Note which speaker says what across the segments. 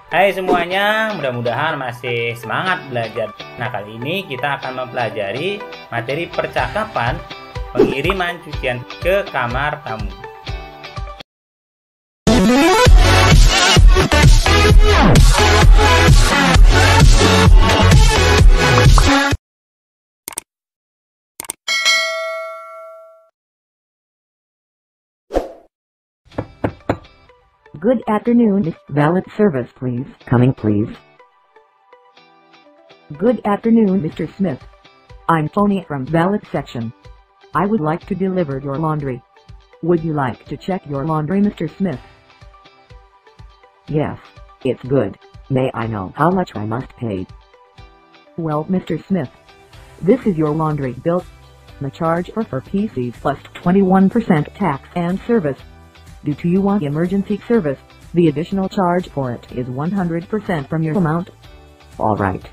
Speaker 1: Hai semuanya, mudah-mudahan masih semangat belajar. Nah, kali ini kita akan mempelajari materi percakapan pengiriman cucian ke kamar tamu.
Speaker 2: Good afternoon, Valet service please. Coming please. Good afternoon, Mr. Smith. I'm Tony from Valet section. I would like to deliver your laundry. Would you like to check your laundry, Mr. Smith? Yes, it's good. May I know how much I must pay? Well, Mr. Smith, this is your laundry bill. The charge for 4 PCs plus 21% tax and service. Due to you want emergency service, the additional charge for it is 100% from your amount. Alright.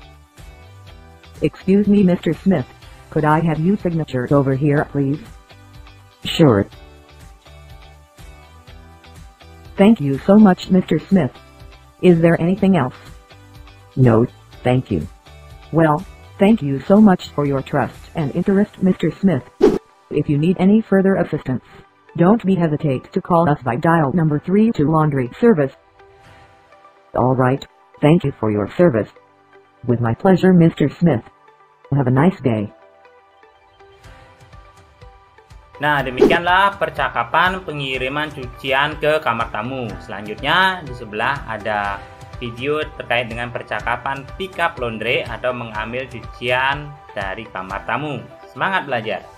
Speaker 2: Excuse me, Mr. Smith, could I have you signatures over here please? Sure. Thank you so much, Mr. Smith. Is there anything else? No, thank you. Well, thank you so much for your trust and interest, Mr. Smith. If you need any further assistance, don't be hesitate to call us by dial number 3 to laundry service. Alright, thank you for your service. With my pleasure, Mr. Smith. Have a nice day.
Speaker 1: Nah, demikianlah percakapan pengiriman cucian ke kamar tamu. Selanjutnya di sebelah ada video terkait dengan percakapan pick up laundry atau mengambil cucian dari kamar tamu. Semangat belajar!